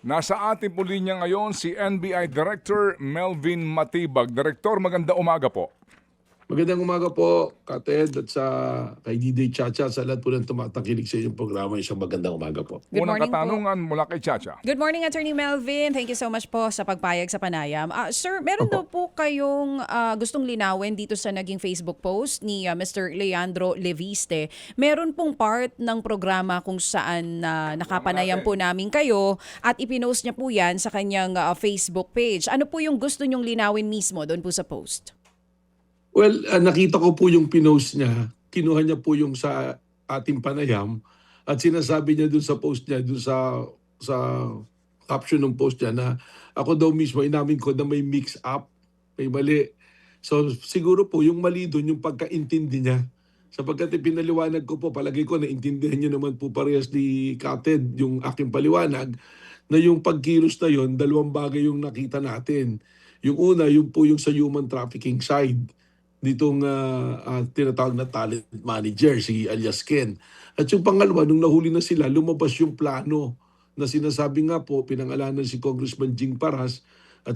Nasa ating po linya ngayon si NBI Director Melvin Matibag. Director, maganda umaga po. Magandang umaga po, Kated, at sa kay DJ Chacha, sa lahat po ng tumatakilig sa inyong programa. Isang magandang umaga po. Good Unang morning po. katanungan mula kay Chacha. Good morning, Attorney Melvin. Thank you so much po sa pagpayag sa panayam. Sir, meron daw po kayong gustong linawin dito sa naging Facebook post ni Mr. Leandro Leviste. Meron pong part ng programa kung saan nakapanayam po namin kayo at ipinost niya po yan sa kanyang Facebook page. Ano po yung gusto niyong linawin mismo doon po sa post? Well, nakita ko po yung pinost niya. Kinuha niya po yung sa ating panayam at sinasabi niya dun sa post niya, dun sa caption ng post niya na ako daw mismo, inamin ko na may mix up, may mali. So siguro po yung mali dun, yung pagkaintindi niya. Sapagkat pinaliwanag ko po, palagay ko naintindihan niyo naman po parehas ni Kated yung aking paliwanag na yung pagkilos na yun, dalawang bagay yung nakita natin. Yung una, yung po yung sa human trafficking side nitong tinatawag na talent manager, si alias Ken. At yung pangalawa, nung nahuli na sila, lumabas yung plano na sinasabi nga po, pinangalanan si Congressman Jing Paras at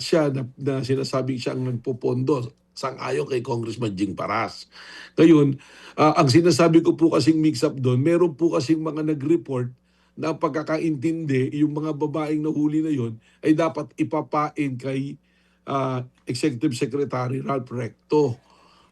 siya na sinasabing siya ang nagpopondo sang-ayon kay Congressman Jing Paras. Ngayon, ang sinasabi ko po kasing mix-up doon, meron po kasing mga nag-report na ang pagkakaintindi, yung mga babaeng nahuli na yon ay dapat ipapain kay Executive Secretary Ralph Recto.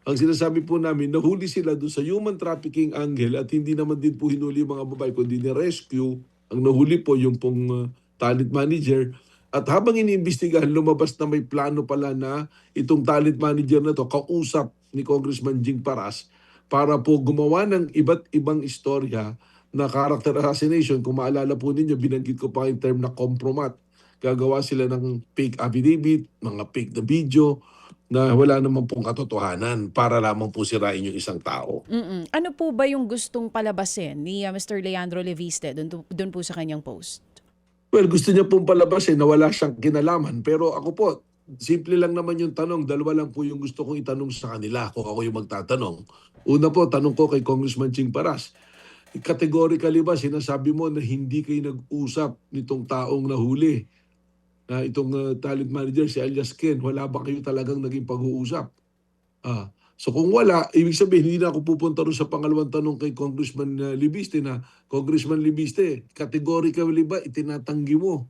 Ang sinasabi po namin, nahuli sila doon sa human trafficking angle at hindi naman din po hinuli yung mga babae, kundi ni-rescue. Ang nahuli po yung pong talent manager. At habang iniimbestigahan, lumabas na may plano pala na itong talent manager na to, kausap ni Congressman Jing Paras para po gumawa ng iba't ibang istorya na character assassination. Kung maalala po ninyo, binanggit ko pa yung term na compromat. Gagawa sila ng fake affidavit, mga fake na video na wala naman pong katotohanan para lamang po sirain yung isang tao. Ano po ba yung gustong palabasin ni Mr. Leandro Leviste doon po sa kanyang post? Well, gusto niya pong palabasin na wala siyang kinalaman. Pero ako po, simple lang naman yung tanong. Dalawa lang po yung gusto kong itanong sa kanila kung ako yung magtatanong. Una po, tanong ko kay Congressman Ching Paras. Categorically ba sinasabi mo na hindi kayo nag-usap nitong taong nahuli? Itong talent manager, si alias Ken, wala ba kayo talagang naging pag-uusap? So kung wala, ibig sabihin, hindi na ako pupunta rin sa pangalawang tanong kay Congressman Libiste na, Congressman Libiste, categorically ba itinatanggi mo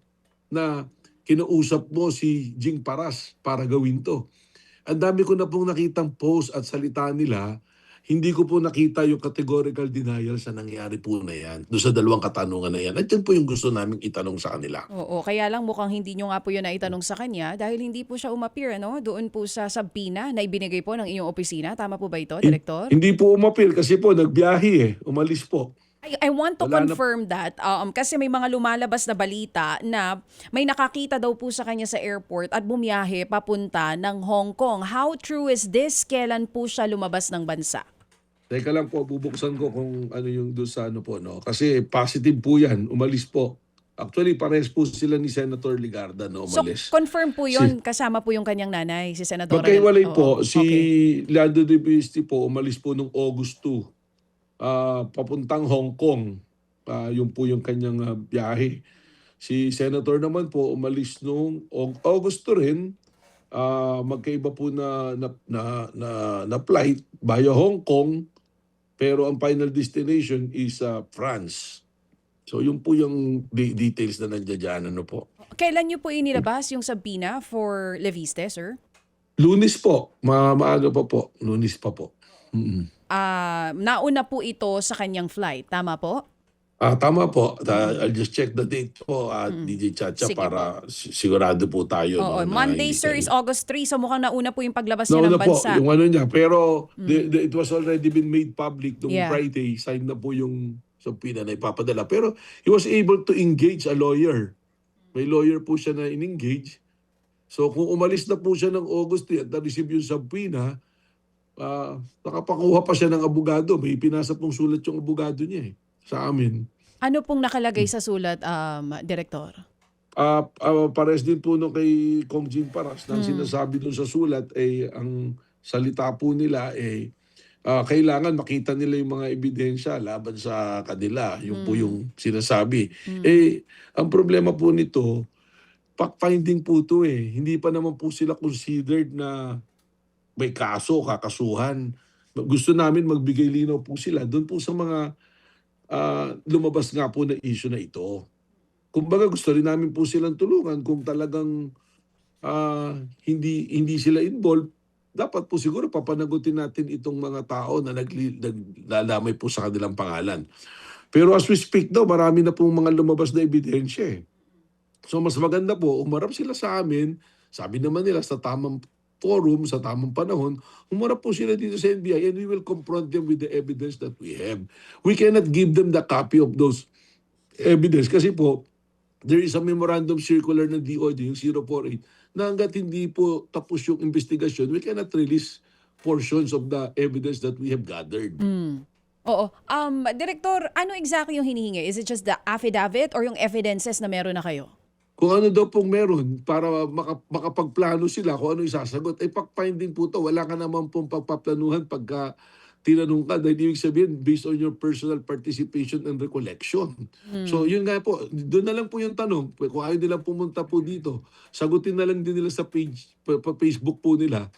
na kinausap mo si Jing Paras para gawin to? Ang dami ko na pong nakitang post at salita nila, hindi ko po nakita yung categorical denial sa nangyari po na yan, doon sa dalawang katanungan na yan. At yan po yung gusto namin itanong sa kanila. Oo, kaya lang mukhang hindi nyo nga po yun naitanong sa kanya dahil hindi po siya umapir doon po sa subpoena na ibinigay po ng inyong opisina. Tama po ba ito, Director? Hindi po umapil kasi po nagbiyahe umalis po. I want to Wala na- confirm that kasi may mga lumalabas na balita na may nakakita daw po sa kanya sa airport at bumiyahe papunta ng Hong Kong. How true is this? Kailan po siya lumabas ng bansa? Teka lang po, bubuksan ko kung ano yung doon sa ano po, no? Kasi positive po yan, umalis po. Actually, pares po sila ni Senator Ligarda na So, umalis. confirm po yun, kasama po yung kanyang nanay, si Senadora. Magkaiwalay Oo, po, si okay. Leandro de Pisti po, umalis po nung August 2, papuntang Hong Kong. Yung po yung kanyang biyahe. Si Senator naman po, umalis nung August 2 rin, magkaiba po na flight via Hong Kong, pero ang final destination is France. So yun po yung details na nandiyan dyan, ano po. Kailan niyo po inilabas yung subpoena for Leviste, sir? Lunes po, maaga pa po, Lunes pa po. Nauna po ito sa kanyang flight, tama po? Tama po, I'll just check the date po DJ Chacha Sige para sigurado po tayo. Oo, No, na Monday, hindi sir, tayo- is August 3, so mukhang nauna po yung paglabas niya Nauna ng po, bansa. yung ano niya. Pero it was already been made public nung Yeah. Friday. Signed na po yung subpoena na ipapadala. Pero he was able to engage a lawyer. May lawyer po siya na in-engage. So kung umalis na po siya ng August at na-receive yung subpoena, nakapakuha pa siya ng abogado. May pinasa pong sulat yung abogado niya sa amin. Ano pong nakalagay sa sulat, Director? Pares din po nung kay Kong Jing Paras na sinasabi dun sa sulat ang salita po nila kailangan makita nila yung mga ebidensya laban sa kanila. Yung po yung sinasabi. Ang problema po nito, fact-finding po ito eh. Hindi pa naman po sila considered na may kaso, kakasuhan. Gusto namin magbigay linaw po sila doon po sa mga lumabas nga po na issue na ito. Kumbaga gusto rin namin po silang tulungan kung talagang hindi sila involved. Dapat po siguro papanagutin natin itong mga tao na naglalamay po sa kanilang pangalan. Pero as we speak daw, marami na pong mga lumabas na ebidensya eh. So mas maganda po, umarap sila sa amin, sabi naman nila sa tamang forum, sa tamang panahon, umarap po sila dito sa NBI and we will confront them with the evidence that we have. We cannot give them the copy of those evidence kasi po, there is a memorandum circular ng DOJ, yung 048, na hanggat hindi po tapos yung investigation, we cannot release portions of the evidence that we have gathered. Oo. Director, ano exactly yung hinihingi? Is it just the affidavit or yung evidences na meron na kayo? Kung ano daw pong meron para makapagplano sila kung ano isasagot, fact-finding po to. Wala ka naman pong pagpaplanuhan pagka tinanong ka. Dahil ibig sabihin, based on your personal participation and recollection. So yun nga po, doon na lang po yung tanong. Kung ayaw nila pumunta po dito, sagutin na lang din nila sa Facebook po nila.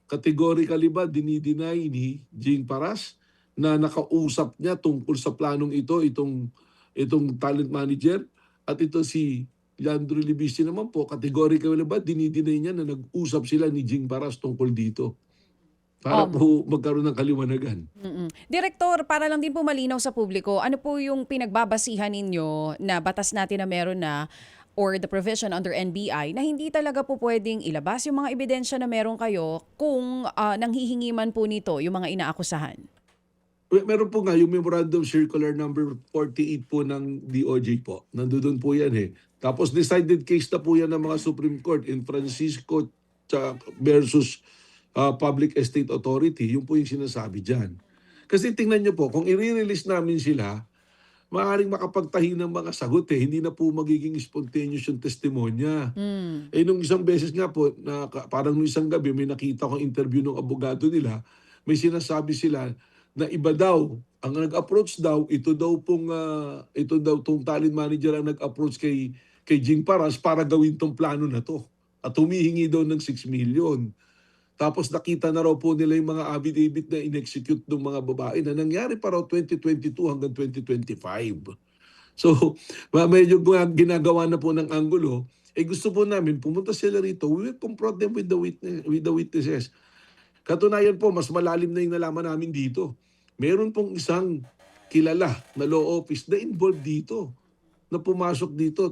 Categorically ba, dinideny ni Jing Paras na nakausap niya tungkol sa planong ito, itong talent manager, at ito si Leandro Libisi naman po, categorically ba, dinideny niya na nag-usap sila ni Jing Paras tungkol dito. Para po magkaroon ng kaliwanagan. Direktor, para lang din po malinaw sa publiko, ano po yung pinagbabasihan ninyo na batas natin na meron na or the provision under NBI na hindi talaga po pwedeng ilabas yung mga ebidensya na meron kayo kung nanghihingi man po nito yung mga inaakusahan? Meron po nga yung Memorandum Circular number 48 po ng DOJ po. Nandoon po yan eh. Tapos decided case na po yan ng mga Supreme Court in Francisco versus Public Estate Authority. Yung po yung sinasabi dyan. Kasi tingnan nyo po, kung i-release namin sila, maaaring makapagtahi ng mga sagot eh. Hindi na po magiging spontaneous yung testimonya. Nung isang beses nga po, parang nung isang gabi, may nakita kong interview ng abogado nila, may sinasabi sila na iba daw, ang nag-approach daw, ito daw tong talent manager ang nag-approach kay Jing Paras para gawin tong plano na to. At humihingi daw ng 6 million. Tapos nakita na raw po nila yung mga affidavit na in-execute ng mga babae na nangyari pa raw 2022 hanggang 2025. So, medyo ginagawa na po ng anggulo. Gusto po namin, pumunta sila rito, we will confront them with the witnesses. Katunayan po, mas malalim na yung nalaman namin dito. Meron pong isang kilala na law office na involved dito, na pumasok dito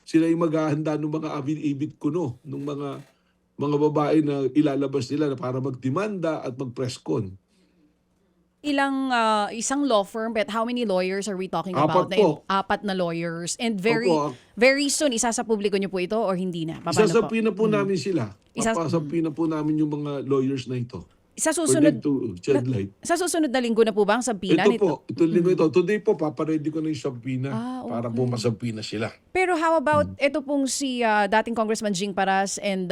sila yung maghahanda ng mga affidavit kuno, ng mga babae na ilalabas nila na para magdemanda at mag-press con. Isang law firm, but how many lawyers are we talking about? Apat po. Apat na lawyers. And Opo. very soon, isasapubliko niyo po ito or hindi na? Paano po? Isasapi na po namin sila. Papasapi na po namin yung mga lawyers na ito. Sa For susunod, them to shed light. sa susunod na linggo na po ba ang sabpina Ito nito? po, linggo ito. Today po, paparedy ko na yung sabpina para po masabpina sila. Pero how about ito pong si dating Congressman Jing Paras and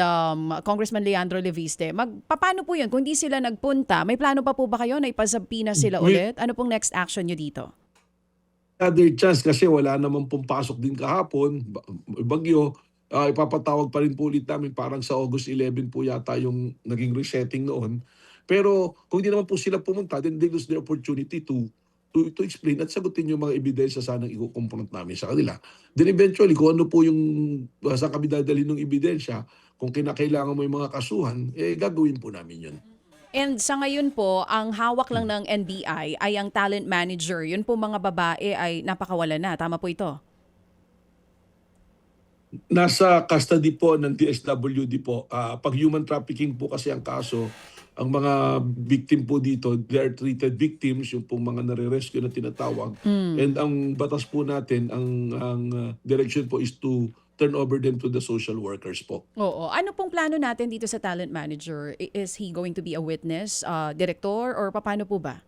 Congressman Leandro Leviste? Paano po yun? Kung di sila nagpunta, may plano pa po ba kayo na ipasabpina sila ulit? Ano pong next action nyo dito? Other chance kasi wala naman pong pasok din kahapon, bagyo. Ipapatawag pa rin po ulit namin, parang sa August 11 po yata yung naging resetting noon. Pero kung hindi naman po sila pumunta, then they lose the opportunity to explain at sagutin yung mga ebidensya sanang i-confront namin sa kanila. Then eventually, kung ano po yung saan kami dadalhin ng ebidensya, kung kinakailangan mo yung mga kasuhan, gagawin po namin yun. And sa ngayon po, ang hawak lang ng NBI ay ang talent manager. Yun po mga babae ay napakawala na. Tama po ito? Nasa custody po ng DSWD po. Pag human trafficking po kasi ang kaso, ang mga victim po dito, they are treated victims, yung pong mga nare-rescue na tinatawag. And ang batas po natin, ang direction po is to turn over them to the social workers po. Oo. Ano pong plano natin dito sa talent manager? Is he going to be a witness, director, or paano po ba?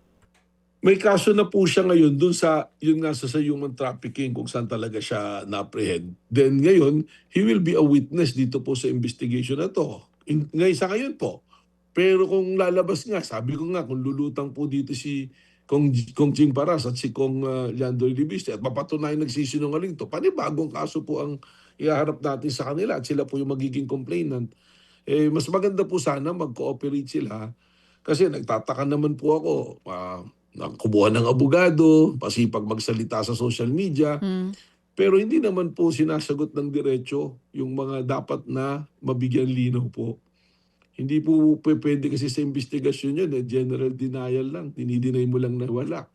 May kaso na po siya ngayon dun sa, yun nga sa human trafficking kung saan talaga siya na-apprehend. Then ngayon, he will be a witness dito po sa investigation na to. Ngayon sa ngayon po, Pero kung lalabas nga, sabi ko nga, kung lulutang po dito si Kong Jing Paras at si Kong Leandro Libiste at mapatunayan nagsisinungaling to, panibagong kaso po ang ihaharap natin sa kanila at sila po yung magiging complainant. Mas maganda po sana mag-cooperate sila kasi nagtataka naman po ako, nakubuha ng abogado, pasipag magsalita sa social media, pero hindi naman po sinasagot ng diretso yung mga dapat na mabigyan linaw po. Hindi po pwede kasi sa investigasyon yun, general denial lang, dinideny mo lang na wala.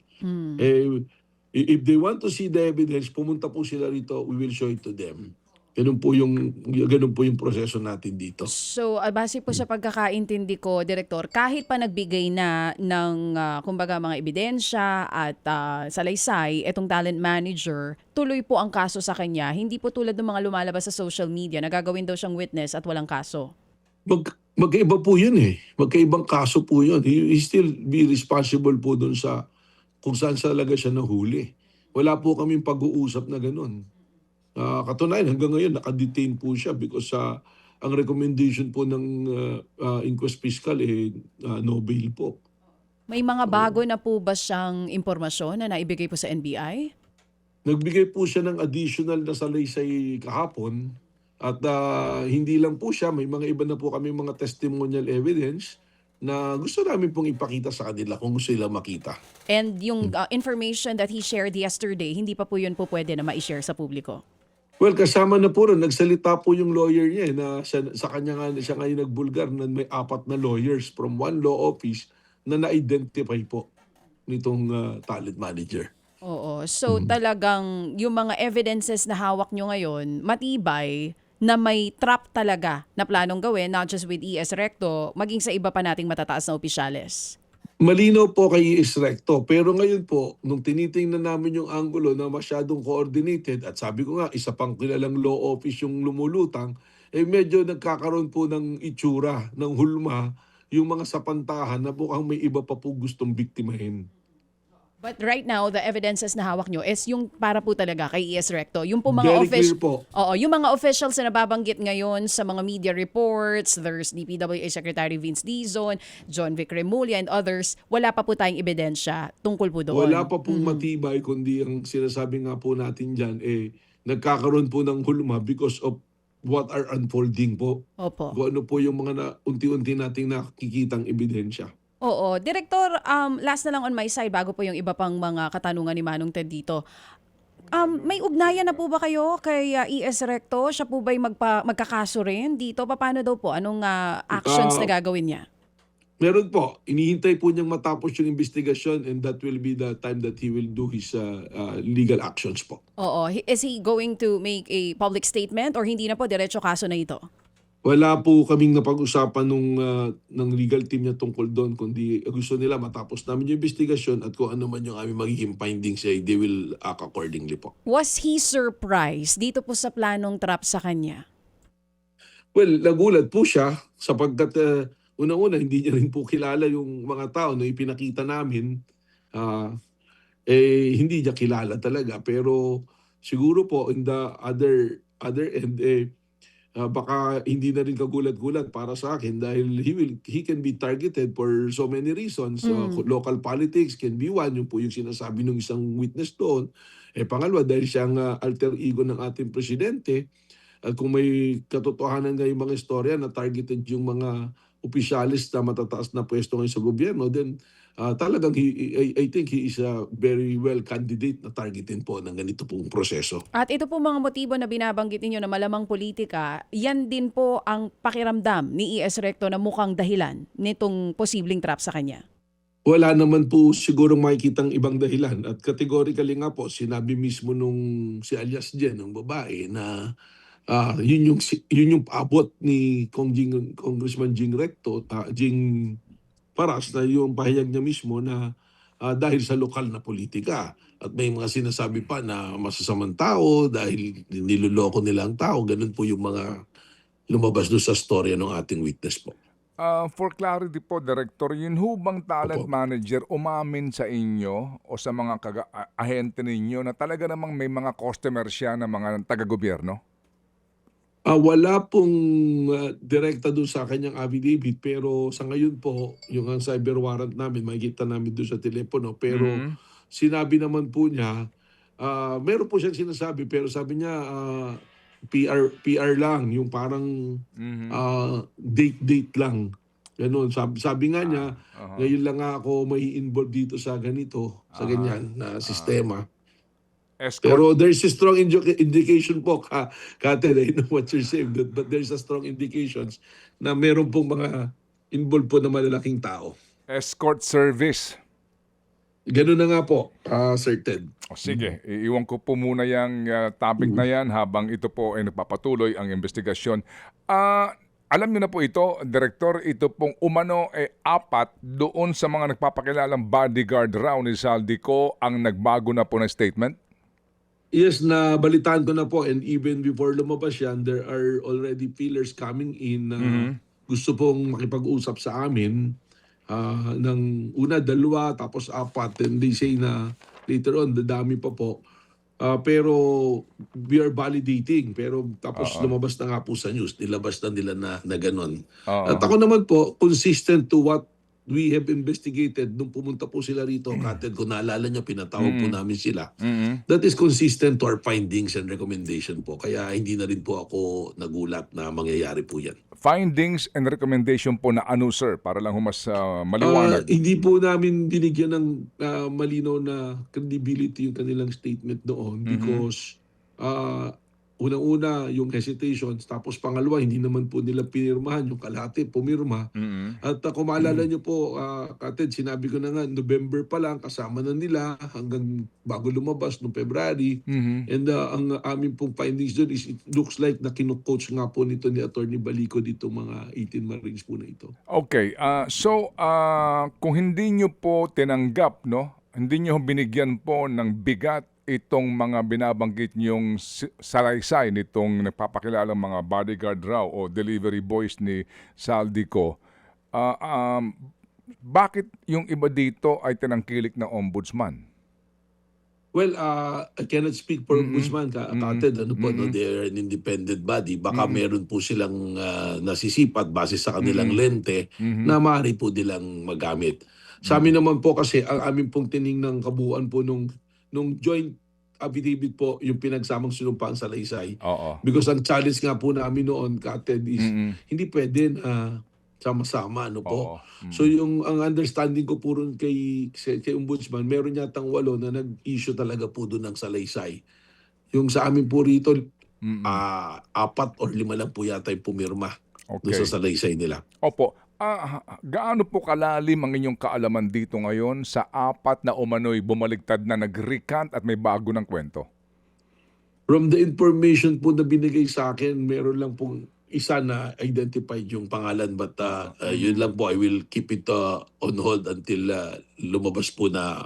If they want to see the evidence, pumunta po sila rito, we will show it to them. Ganun po yung proseso natin dito. So, base po sa pagkakaintindi ko, Direktor, kahit pa nagbigay na ng kumbaga mga ebidensya at salaysay, itong talent manager, tuloy po ang kaso sa kanya. Hindi po tulad ng mga lumalabas sa social media na gagawin daw siyang witness at walang kaso. Magkaiba po yun eh. Magkaibang kaso po yun. He still be responsible po dun sa kung saan talaga siya nahuli. Wala po kaming pag-uusap na ganun. Katunayan, hanggang ngayon, nakadetain po siya because ang recommendation po ng inquest fiscal, no bail po. May mga bago na po ba siyang impormasyon na naibigay po sa NBI? Nagbigay po siya ng additional na salaysay kahapon at hindi lang po siya, may mga iba na po kami mga testimonial evidence na gusto namin pong ipakita sa kanila kung gusto nila makita. And yung information that he shared yesterday, hindi pa po yun po pwede na ma-share sa publiko? Well, kasama na po ron, nagsalita po yung lawyer niya na sa kanya nga siya ngayon nagbulgar na may 4 na lawyers from one law office na na-identify po nitong talent manager. Oo. So talagang yung mga evidences na hawak nyo ngayon, matibay na may trap talaga na planong gawin, not just with ES Recto, maging sa iba pa nating matataas na opisyales. Malinaw po kay Recto, pero ngayon po, nung tinitingnan namin yung angulo na masyadong coordinated, at sabi ko nga, isa pang kilalang law office yung lumulutang, medyo nagkakaroon po ng itsura, ng hulma, yung mga sapantahan na mukhang may iba pa po gustong biktimahin. But right now, the evidences na hawak nyo is yung para po talaga kay ES Recto. Yung po mga Very clear po. Oo, yung mga officials na nababanggit ngayon sa mga media reports, there's DPWH Secretary Vince Dizon, John Vic Remulla, and others, wala pa po tayong ebidensya tungkol po doon. Wala pa pong matibay, kundi ang sinasabi nga po natin dyan, nagkakaroon po ng hulma because of what are unfolding po. Opo. Kung ano po yung mga unti-unti nating nakikitang ebidensya. Oo. Direktor, last na lang on my side bago po yung iba pang mga katanungan ni Manong Ted dito. May ugnayan na po ba kayo kay ES Recto? Siya po ba'y magkakaso rin dito? Paano daw po? Anong actions na gagawin niya? Meron po. Inihintay po niyang matapos yung investigasyon and that will be the time that he will do his legal actions po. Oo. Is he going to make a public statement or hindi na po diretso kaso na ito? Wala po kaming napag-usapan ng legal team niya tungkol doon, kundi gusto nila matapos namin yung investigasyon at kung ano man yung aming magiging findings, they will act accordingly po. Was he surprised dito po sa planong trap sa kanya? Well, nagulat po siya sapagkat una-una hindi niya rin po kilala yung mga tao na ipinakita namin. Hindi niya kilala talaga, pero siguro po in the other end, baka hindi na rin kagulat-gulat para sa akin dahil he can be targeted for so many reasons. Local politics can be one, yung po yung sinasabi ng isang witness doon. Pangalawa, dahil siyang alter ego ng ating presidente. At kung may katotohanan nga yung mga istorya na targeted yung mga opisyalis na matataas na pwesto ngayon sa gobyerno, then talagang I think he is a very well candidate na targetin po ng ganito pong proseso. At ito po mga motibo na binabanggit ninyo na malamang politika, yan din po ang pakiramdam ni ES Recto na mukhang dahilan nitong posibleng trap sa kanya. Wala naman po sigurong makikitang ibang dahilan. At categorically nga po, sinabi mismo nung si alias Jen, ng babae, na yun yung abot ni Congressman Jing Recto, Jing Paras, na yung pahayag niya mismo na dahil sa lokal na politika. At may mga sinasabi pa na masasamang tao dahil niloloko nila ang tao. Ganun po yung mga lumabas doon sa storya ng ating witness po. For clarity po, Director, yun ho bang talent Opo. manager umamin sa inyo o sa mga ahente ninyo na talaga namang may mga customer siya na mga taga-gobyerno? Wala pong direkta doon sa kanyang affidavit, pero sa ngayon po, yung ang cyber warrant namin, makikita namin doon sa telepono. Pero Mhm. sinabi naman po niya, meron po siyang sinasabi, pero sabi niya, PR lang, yung parang Mhm. date lang. Ganun. Sabi nga niya, Aha. ngayon lang nga ako may involve dito sa ganito, sa Aha. ganyan na Ah. sistema. Escort. Pero there's a strong indication po, Kate, I know what you're saying, but there's a strong indications na meron pong mga involved po na malalaking tao. Escort service. Ganun na nga po, Sir Ted. O sige, iiwan ko po muna yung topic na yan habang ito po ay nagpapatuloy ang investigasyon. Alam niyo na po ito, Director, ito pong umano apat doon sa mga nagpapakilalang bodyguard raw ni Saldico ang nagbago na po ng statement? Yes, na balitaan ko na po, and even before lumabas yan, there are already feelers coming in na gusto pong makipag-usap sa amin ng una, dalawa, tapos apat. And they say na later on, dadami pa po. Pero we are validating. Pero tapos Oo. lumabas na nga po sa news, nilabas na nila na ganon. At Oo. ako naman po, consistent to what we have investigated nung pumunta po sila rito, Kated, kung naalala niyo, pinatawag po namin sila. Mhm. That is consistent to our findings and recommendation po. Kaya hindi na rin po ako nagulat na mangyayari po yan. Findings and recommendation po na ano, sir, para lang mas maliwanag. Hindi po namin binigyan ng malinaw na credibility yung kanilang statement doon because unang-una yung hesitations, tapos pangalawa hindi naman po nila pinirmahan, yung kalahati pumirma. Mhm. At kung maalala nyo po, Kated, sinabi ko na nga, November pa lang, kasama na nila hanggang bago lumabas noong February. Mhm. And ang aming pong findings doon is it looks like na kinu-coach nga po nito ni Attorney Balico dito mga 18 Marines po na ito. Okay, so kung hindi nyo po tinanggap, no, hindi nyo binigyan po ng bigat itong mga binabanggit nyong salaysay nitong nagpapakilalang mga bodyguard raw o delivery boys ni Saldico, bakit yung iba dito ay tinangkilik ng ombudsman? Well, I cannot speak for Ombudsman, Kated, ano po, no, they are an independent body. Baka meron po silang nasisipat base sa kanilang lente na maaari po nilang magamit. Sa amin naman po kasi, ang amin pong tiningnang kabuuan po nung joint affidavit po, yung pinagsamang sinumpang salaysay. Oo. Because ang challenge nga po namin noon, Kated, is Mm-mm. hindi pwede na sama-sama, ano po. Oo. So yung ang understanding ko po rin kay Ombudsman, meron yatang 8 na nag-issue talaga po doon ng salaysay. Yung sa amin po rito, 4 or 5 lang po yata yung pumirma doon Okay. sa salaysay nila. Opo. Gaano po kalalim ang inyong kaalaman dito ngayon sa apat na umano'y bumaligtad na nag-recant at may bago ng kwento? From the information po na binigay sa akin, meron lang pong isa na identified yung pangalan, but yun lang po, I will keep it on hold until lumabas po na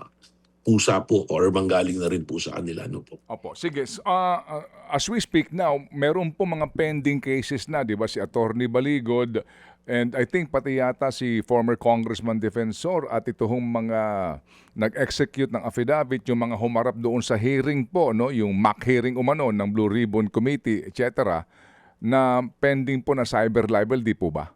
pusa po or manggaling na rin po sa kanila. No po. Opo, sige. As we speak now, meron po mga pending cases na, di ba? Si Attorney Baligod and I think pati yata si former Congressman Defensor at ito hong mga nag-execute ng affidavit, yung mga humarap doon sa hearing po, no? Yung mock hearing umano ng Blue Ribbon Committee, etc. na pending po na cyber libel, di po ba?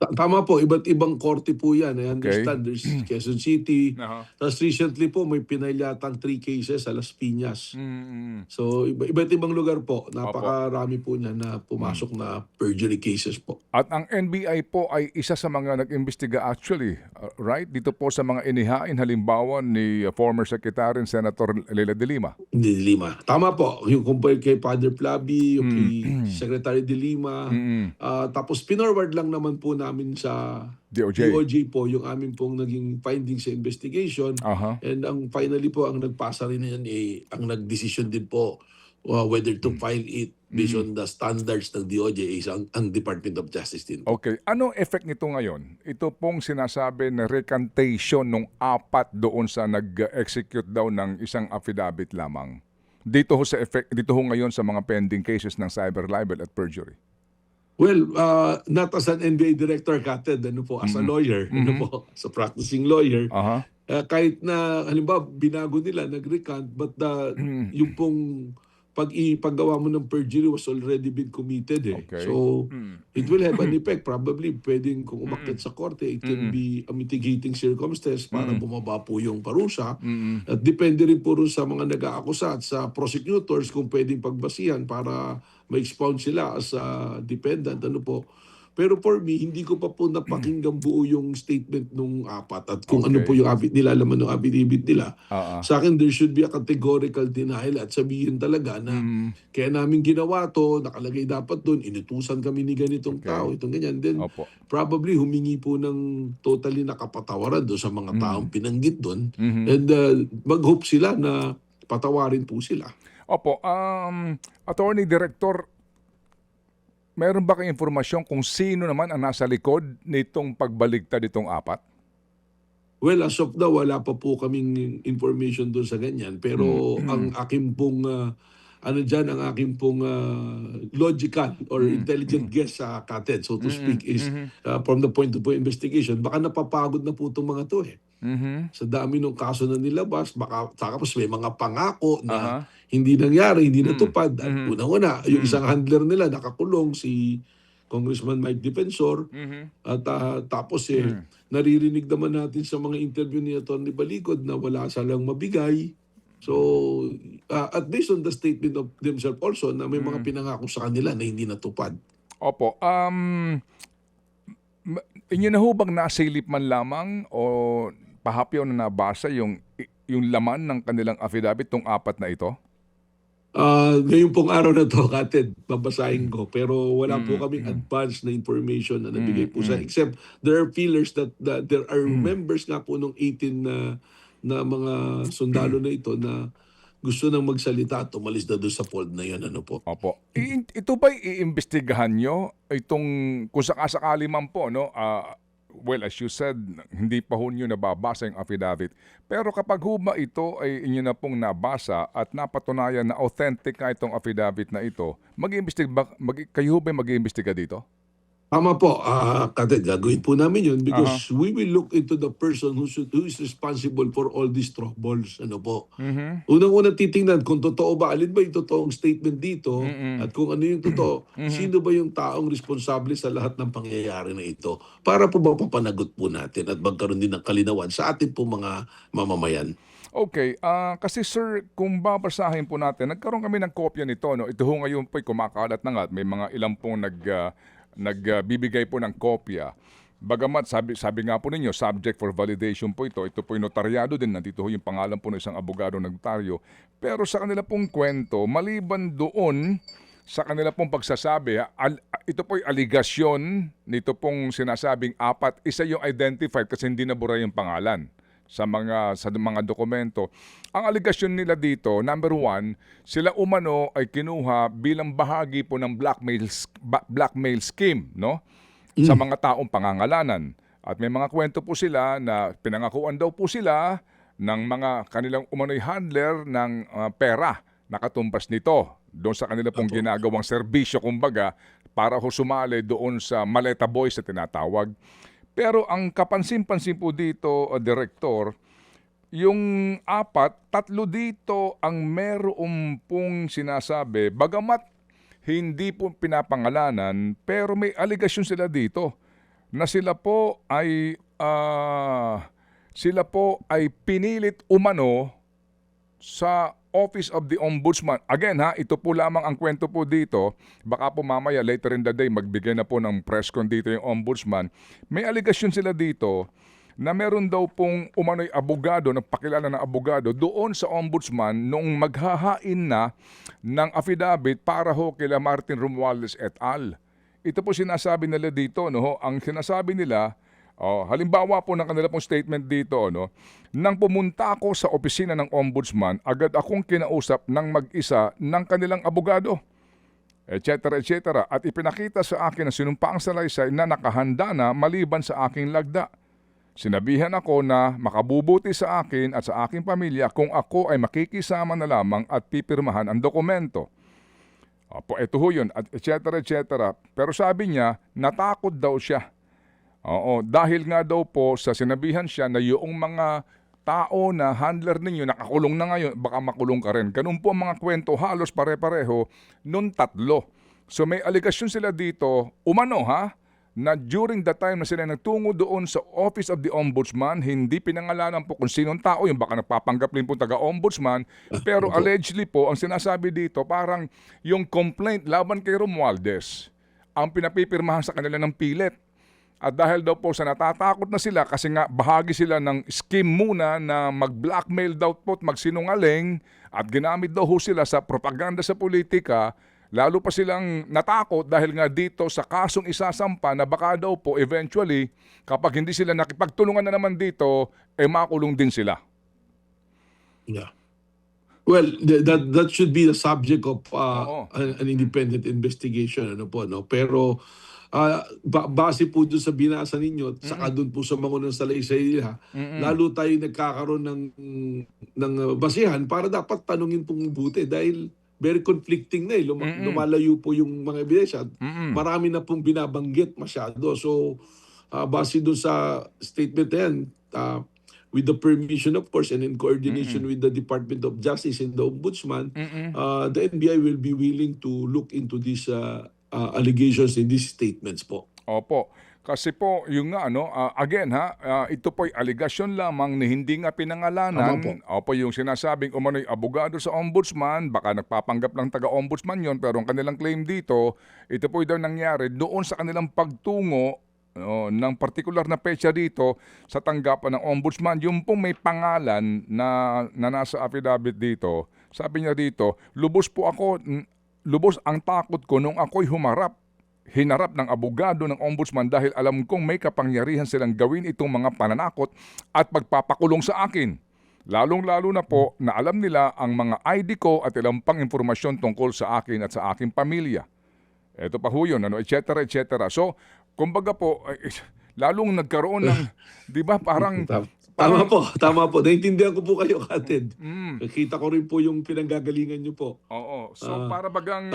Tama po, iba't ibang korte po yan. I Okay. understand there's Quezon City. Aha. Tapos recently po, may pinalyatang 3 cases sa Las Piñas. Mm-mm. So, iba't ibang lugar po. Napakarami po niya na pumasok na perjury cases po. At ang NBI po ay isa sa mga nag-imbestiga actually, right? Dito po sa mga inihain halimbawa ni former Secretary and Senator Leila de Lima. Hindi, De Lima. Tama po. Yung compare kay Father Plaby, yung kay Secretary De Lima. Tapos pinorward lang naman po namin sa DOJ. DOJ po yung amin pong naging findings sa investigation. Aha. And ang finally po, ang nagpasa rin yan, ang nagdesisyon din po whether to file it based on the standards ng DOJ is ang Department of Justice din. Okay. Anong effect nito ngayon? Ito pong sinasabi na recantation ng 4 doon sa nag-execute daw ng isang affidavit lamang. Dito ho ho ngayon sa mga pending cases ng cyber libel at perjury. Well, not as an NBA director, Kated, ano po, as a lawyer, ano po, as a practicing lawyer, Aha. kahit na, halimbawa, binago nila, nag-recant, but yung pong paggawa mo ng perjury was already been committed eh. Okay. So, it will have an effect. Probably, pwedeng kung umakyat sa korte, it can be a mitigating circumstance para bumaba po yung parusa. At depende rin po rin sa mga nag-aakusa at sa prosecutors kung pwedeng pagbasihan para ma-expound sila as a defendant. Ano po. Pero for me, hindi ko pa po napakinggan buo yung statement nung apat at kung ano po yung nilalaman ng affidavit nila. Sa akin, there should be a categorical denial at sabihin talaga na kaya namin ginawa to, nakalagay dapat doon, inutusan kami ni ganitong tao, itong ganyan. Then, Opo. probably humingi po ng totally nakapatawaran doon sa mga taong pinanggit doon. And mag-hope sila na patawarin po sila. Opo, Attorney Director, meron ba kayong informasyon kung sino naman ang nasa likod nitong pagbaligtad itong apat? Well, as of now, wala pa po kaming information doon sa ganyan. Pero ang aking pong, ang aking pong logical or intelligent guess sa Kated, so to speak, is from the point of investigation, baka napapagod na po itong mga to eh. Sa dami ng kaso na nilabas, baka tapos may mga pangako na hindi nangyari, hindi natupad. At una-una, yung isang handler nila nakakulong, si Congressman Mike Defensor. At tapos naririnig naman natin sa mga interview ni Atty. Baligod na wala silang mabigay. So, at based on the statement of themselves also na may mga pinangako sa kanila na hindi natupad. Opo, inyo na ho bang nasilip man lamang o pahapyaw na nabasa yung laman ng kanilang affidavit, tong apat na ito? Ngayon pong araw na to, Kated, babasahin ko. Pero wala po kaming advance na information na nabigay po sa, except there are feelers that there are members nga po nung 18 na mga sundalo na ito na gusto nang magsalita at umalis na doon sa fold na yun. Ano po? Opo. Ito ba'y iimbestigahan nyo itong kung sakasakali man po, no? Well, as you said, hindi pa ho nyo nababasa yung affidavit. Pero kapag huma ito ay inyo na pong nabasa at napatunayan na authentic nga itong affidavit na ito, kayo ba'y mag-iimbestiga dito? Tama po, Kated, gagawin po namin yun because we will look into the person who is responsible for all these troubles. Ano po? Unang-unang titingnan kung totoo ba, alin ba yung totoong statement dito at kung ano yung totoo, sino ba yung taong responsable sa lahat ng pangyayari na ito para po ba papanagot po natin at magkaroon din ng kalinawan sa ating po mga mamamayan. Okay, kasi sir, kung babasahin po natin, nagkaroon kami ng kopya nito. No? Ito ho ngayon po'y kumakalat na nga at may mga ilang pong nagbibigay po ng kopya. Bagamat sabi nga po ninyo, subject for validation po ito. Ito po yung notaryado din. Nandito ho yung pangalan po ng isang abogado ng notaryo. Pero sa kanila pong kwento, maliban doon sa kanila pong pagsasabi, ito po yung aligasyon nito pong sinasabing apat. Isa yung identified kasi hindi nabura yung pangalan sa mga dokumento. Ang aligasyon nila dito, number one, sila umano ay kinuha bilang bahagi po ng blackmail scheme, no? Sa mga taong pangangalanan. At may mga kwento po sila na pinangakuan daw po sila ng mga kanilang umano'y handler ng pera na katumbas nito doon sa kanila pong ginagawang serbisyo, kumbaga, para ho sumali doon sa Maleta Boys na tinatawag. Pero ang kapansin-pansin po dito, Direktor, yung apat, tatlo dito ang meron pong sinasabi, bagamat hindi po pinapangalanan, pero may aligasyon sila dito na sila po ay pinilit umano sa Office of the Ombudsman. Again ito po lamang ang kwento po dito. Baka po mamaya later in the day magbigay na po ng press con dito yung Ombudsman. May aligasyon sila dito na meron daw pong umano'y abogado, nagpakilala ng abogado doon sa Ombudsman nung maghahain na ng affidavit para ho kila Martin Romualdez et al. Ito po sinasabi nila dito, no? Ang sinasabi nila, halimbawa po ng kanila pong statement dito, no? Nang pumunta ako sa opisina ng Ombudsman, agad akong kinausap ng mag-isa ng kanilang abogado, etc. etc. At ipinakita sa akin ang sinumpaang salaysay na nakahanda na maliban sa aking lagda. Sinabihan ako na makabubuti sa akin at sa aking pamilya kung ako ay makikisama na lamang at pipirmahan ang dokumento. Ito ho yun, etc. etc. Pero sabi niya, natakot daw siya. Dahil nga daw po sa sinabihan siya na yung mga tao na handler ninyo, nakakulong na ngayon, baka makulong ka rin. Ganun po ang mga kwento, halos pare-pareho, nung tatlo. So may aligasyon sila dito, umano na during the time na sila nagtungo doon sa Office of the Ombudsman, hindi pinangalanan po kung sinong tao, yung baka nagpapanggap rin po taga-ombudsman, pero opo. allegedly po, ang sinasabi dito, parang yung complaint laban kay Romualdez, ang pinapipirmahan sa kanila ng pilit. At dahil daw po sa natatakot na sila kasi nga bahagi sila ng scheme muna na mag-blackmail daw po at magsinungaling at ginamit daw ho sila sa propaganda sa politika, lalo pa silang natakot dahil nga dito sa kasong isasampa na baka daw po eventually kapag hindi sila nakipagtulungan na naman dito, makulong din sila. Yeah. Well, that should be the subject of Oo. an independent investigation, ano po, no? Pero base po doon sa binasa ninyo, saka doon po sa mga salaysay nila, lalo tayo nagkakaroon ng basihan para dapat tanungin pong mabuti dahil very conflicting na lumalayo po yung mga ebidensya. Marami na pong binabanggit masyado. So, base doon sa statement na yan, with the permission, of course, and in coordination with the Department of Justice and the Ombudsman, the NBI will be willing to look into these allegations in these statements po. Opo. Kasi po, yung nga, again ito po'y aligasyon lamang na hindi nga pinangalanan. Tama po. Opo, yung sinasabing umano'y abogado sa ombudsman, baka nagpapanggap lang taga-ombudsman yon, pero ang kanilang claim dito, ito po'y daw nangyari doon sa kanilang pagtungo ng partikular na petsa dito sa tanggapan ng ombudsman. Yung pong may pangalan na nasa affidavit dito, sabi niya dito, lubos ang takot ko nung ako'y hinarap ng abogado ng ombudsman dahil alam kong may kapangyarihan silang gawin itong mga pananakot at pagpapakulong sa akin. Lalong-lalo na po na alam nila ang mga ID ko at ilang pang impormasyon tungkol sa akin at sa aking pamilya. Ito pa ho yun, et cetera, et cetera. So, kumbaga po, lalong nagkaroon ng, di ba, parang... Tama po. Naintindihan ko po kayo, Katid. Nakita ko rin po yung pinanggagalingan niyo po. Oo. So para bagang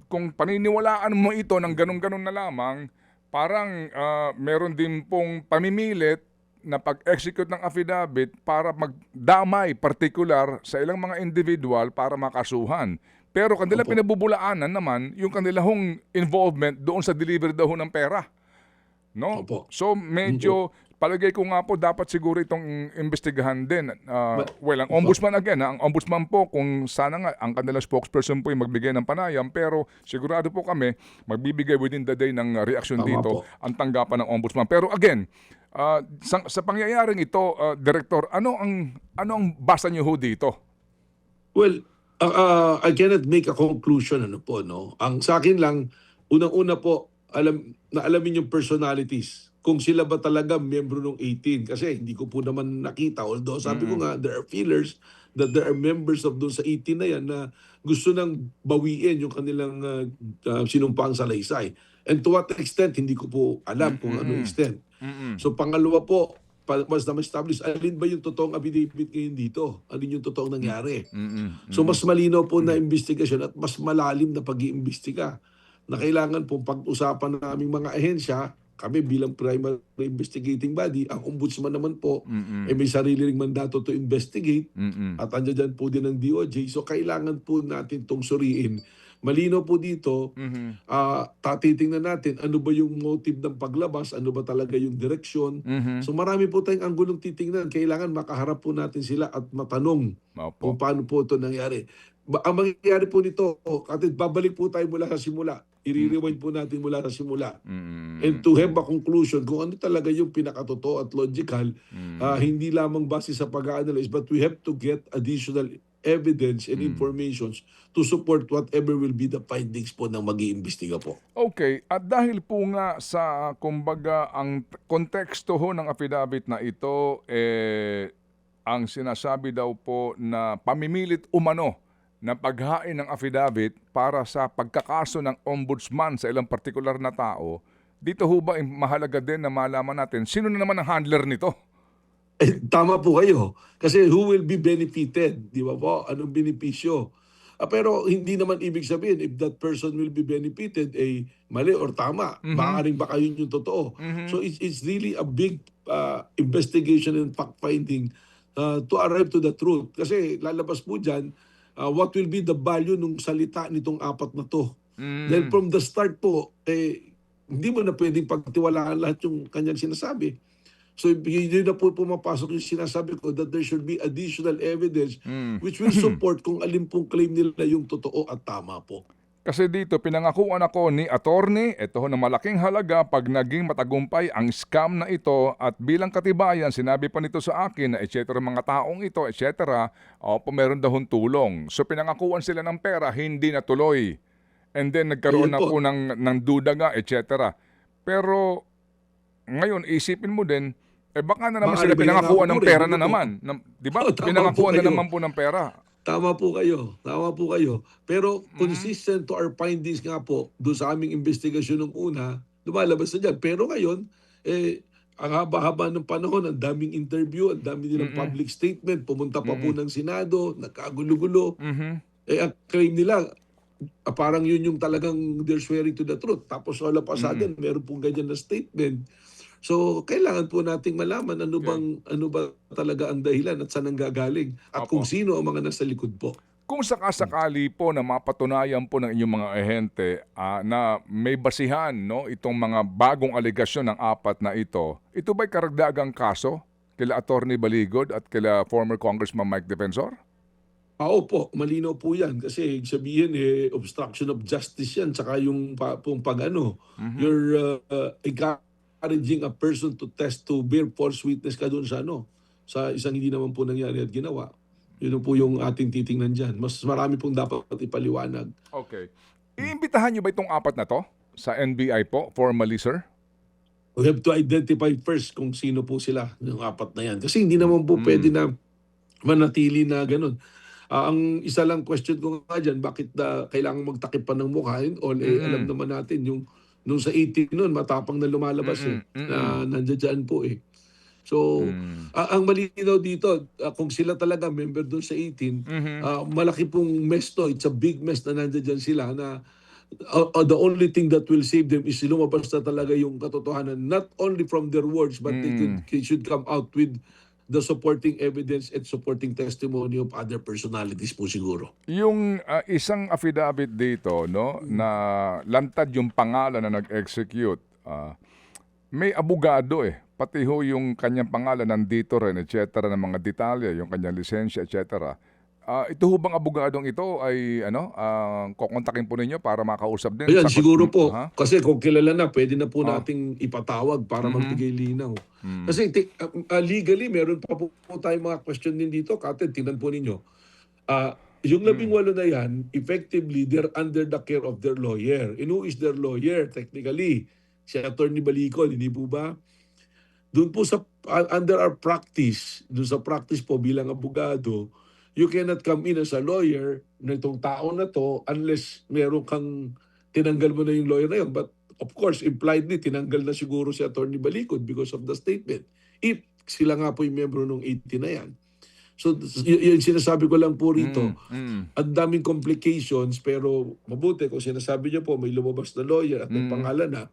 kung paniniwalaan mo ito ng ganun-ganun na lamang, parang meron din pong pamimilit na pag-execute ng affidavit para magdamay particular sa ilang mga individual para makasuhan. Pero kanila pinabubulaanan naman yung kanilang involvement doon sa delivery daw ng pera. No? Opo. So medyo palagay ko nga po dapat siguro itong imbestigahan din. Ang ombudsman again, ang ombudsman po kung sana nga ang kanilang spokesperson po yung magbigay ng panayam, pero sigurado po kami magbibigay within the day ng reaction Tama dito po. ang tanggapan ng ombudsman. Pero again, sa pangyayaring ito, Director, ano ang basa niyo ho dito? Well, I cannot make a conclusion, ano po, no? Ang sa akin lang, unang-una po, alamin yung personalities. Kung sila ba talaga membro ng 18. Kasi hindi ko po naman nakita. Although sabi ko nga, there are feelers that there are members of doon sa 18 na yan na gusto nang bawiin yung kanilang sinumpang salaysay. And to what extent, hindi ko po alam kung anong extent. So pangalawa po, mas na-establish, alin ba yung totoong affidavit ngayon dito? Alin yung totoong nangyari? So mas malinaw po na investigasyon at mas malalim na pag-iimbestiga na kailangan pong pag-usapan ng aming mga ahensya. Kami bilang primary investigating body, ang ombudsman naman po, may sarili ring mandato to investigate at andyan po din ang DOJ. So kailangan po natin itong suriin. Malino po dito, titingnan natin ano ba yung motive ng paglabas, ano ba talaga yung direksyon. So marami po tayong anggulong titingnan. Kailangan makaharap po natin sila at matanong kung paano po ito nangyari. Ang mangyayari po nito, Katid, babalik po tayo mula sa simula. I-rewind po natin mula sa simula. And to have a conclusion kung ano talaga yung pinakatotoo at logical, hindi lamang base sa pag-analyze, but we have to get additional evidence and informations to support whatever will be the findings po ng mag-iimbestiga po. Okay, at dahil po nga sa, kumbaga, ang konteksto ho ng affidavit na ito, ang sinasabi daw po na pamimilit umano na paghain ng affidavit para sa pagkakaso ng ombudsman sa ilang partikular na tao, dito ho ba mahalaga din na malaman natin sino na naman ang handler nito? Tama po kayo. Kasi who will be benefited? Di ba po? Anong benepisyo? Pero hindi naman ibig sabihin if that person will be benefited, mali or tama. Maaaring baka yun yung totoo. So it's really a big investigation and fact-finding to arrive to the truth. Kasi lalabas po dyan, what will be the value nung salita nitong apat na to. Dahil from the start po, hindi mo na pwedeng pagtiwalaan lahat yung kanyang sinasabi. So yun na po pumapasok yung sinasabi ko that there should be additional evidence which will support kung alin pong claim nila yung totoo at tama po. Kasi dito, pinangakuan ako ni attorney, ito ho, ng malaking halaga pag naging matagumpay ang scam na ito at bilang katibayan, sinabi pa nito sa akin na etc. mga taong ito, etc. Meron daw hong tulong. So pinangakuan sila ng pera, hindi natuloy. And then nagkaroon Ayun na po. po ng duda nga, etc. Pero ngayon, isipin mo din, baka na naman Maaari sila ba pinangakuan ng yan? pera na Ano po? naman. Di ba? Oo, tama Pinangakuan po na kayo. naman po ng pera. Tama po kayo. Tama po kayo. Pero consistent to our findings nga po, doon sa aming investigasyon nung una, lumalabas na dyan. Pero ngayon, ang haba-haba ng panahon, ang daming interview, ang dami nilang public statement, pumunta pa po ng Senado, nagkagulo-gulo. Ang claim nila, parang yun yung talagang they're swearing to the truth. Tapos all of a sudden, meron pong ganyan na statement. So, kailangan po nating malaman ano ba talaga ang dahilan at saan ang gagaling at kung sino ang mga nasa likod po. Kung sakasakali po na mapatunayan po ng inyong mga ahente na may basihan no, itong mga bagong aligasyon ng apat na ito ba'y karagdagang kaso kila Attorney Baligod at kila former Congressman Mike Defensor? Po, malinaw po yan kasi sabihin obstruction of justice yan tsaka yung you're encouraging a person to bear false witness ka doon sa isang hindi naman po nangyari at ginawa. Yun po yung ating titingnan dyan. Mas marami pong dapat ipaliwanag. Okay. Iimbitahan niyo ba itong apat na to sa NBI po, formally, sir? We have to identify first kung sino po sila, yung apat na yan. Kasi hindi naman po pwede na manatili na ganun. Ang isa lang question ko nga dyan, bakit kailangan magtakip pa ng mukha? Alam naman natin, nung sa 18 noon, matapang na lumalabas na nandiyan po . So, ang malinaw dito, kung sila talaga member doon sa 18, malaki pong mess to. It's a big mess na nandiyan sila na the only thing that will save them is lumabas na talaga yung katotohanan. Not only from their words, but they should come out with the supporting evidence and supporting testimony of other personalities po siguro. Yung isang affidavit dito, no, na lantad yung pangalan na nag-execute, may abogado pati ho yung kanyang pangalan nandito rin, etc. ng mga detalye, yung kanyang lisensya, etc. Ito ho bang abogadong ito ay kukontakin po ninyo para makausap din? Ayan, Sagot- siguro po. Aha. Kasi kung kilala na, pwede na po nating ipatawag para magbigay linaw. Kasi legally, meron pa po tayong mga question din dito. Kated, tingnan po ninyo. Yung 18 na yan, effectively, they're under the care of their lawyer. And who is their lawyer, technically? Si Attorney Balicod, hindi po ba? Doon po sa, under our practice, doon sa practice po bilang abogado, you cannot come in as a lawyer na itong tao na to unless meron kang tinanggal mo na yung lawyer na yun. But of course, impliedly, tinanggal na siguro si Attorney Balicod because of the statement. If sila nga po yung membro ng 18 na yan. So, yung sinasabi ko lang po rito, ang daming complications, pero mabuti kung sinasabi niyo po, may lumabas na lawyer at may pangalan na,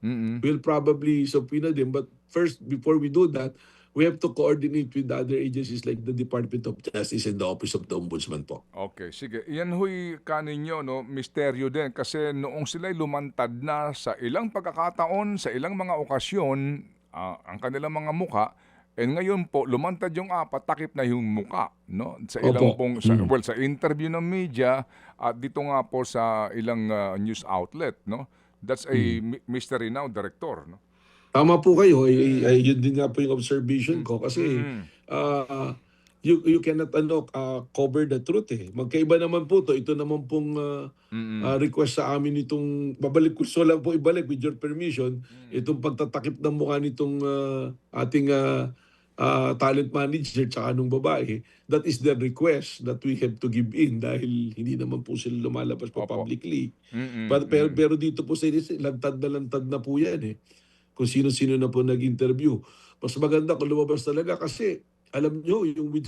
we'll probably subpoena them. But first, before we do that, we have to coordinate with the other agencies like the Department of Justice and the Office of the Ombudsman po. Okay, sige. Yan huy kaninyo, no, misteryo din kasi noong sila'y lumantad na sa ilang pagkakataon, sa ilang mga okasyon, ang kanilang mga muka, and ngayon po, lumantad yung apat, takip na yung muka, no? Sa ilang Opo. sa interview ng media at dito nga po sa ilang news outlet, no? That's a mystery now, Director, no? Tama po kayo. Yun din nga po yung observation ko kasi you cannot cover the truth . Magkaiba naman po to. Ito naman pong request sa amin itong gusto lang po ibalik with your permission itong pagtatakip ng mukha nitong ating talent manager tsaka nung babae. That is the request that we have to give in dahil hindi naman po sila lumalabas po publicly. Pero dito po sa lantad na po yan . Kung sino-sino na po nag-interview. Mas maganda kung lumabas talaga kasi alam nyo, yung with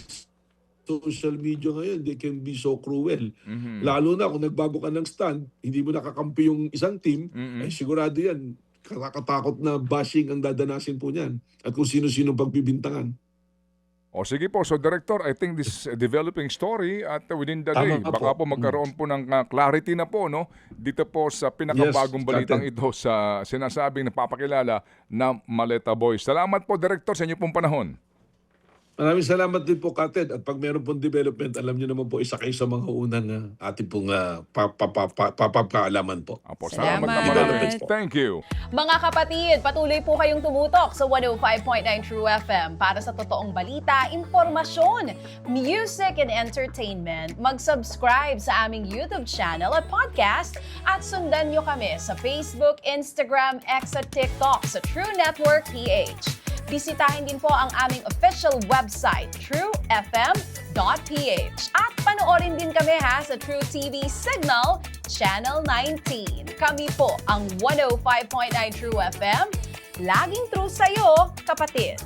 social media ngayon, they can be so cruel. Lalo na kung nagbago ka ng stand, hindi mo nakakampi yung isang team, ay sigurado yan, kakatakot na bashing ang dadanasin po niyan. At kung sino-sino pagbibintangan. O sige po, so Director, I think this developing story at within the Tama day, po. baka po magkaroon po ng clarity na po, no? Dito po sa pinakabagong Yes, balitang Captain. ito sa sinasabing napapakilala na Maleta Boys. Salamat po, Director, sa inyo pong panahon. Maraming salamat din po, Kated. At pag meron pong development, alam niyo naman po, isa kayo sa mga unang ating pong papapakaalaman po. Apo, Salamat. salamat na marami. Developments po. Thank you. Mga kapatid, patuloy po kayong tumutok sa 105.9 True FM para sa totoong balita, impormasyon, music and entertainment. Mag-subscribe sa aming YouTube channel at podcast at sundan nyo kami sa Facebook, Instagram, X at TikTok sa True Network PH. Bisitahin din po ang aming official website, truefm.ph. At panoorin din kami sa True TV Signal, Channel 19. Kami po ang 105.9 True FM. Laging true sa'yo, kapatid.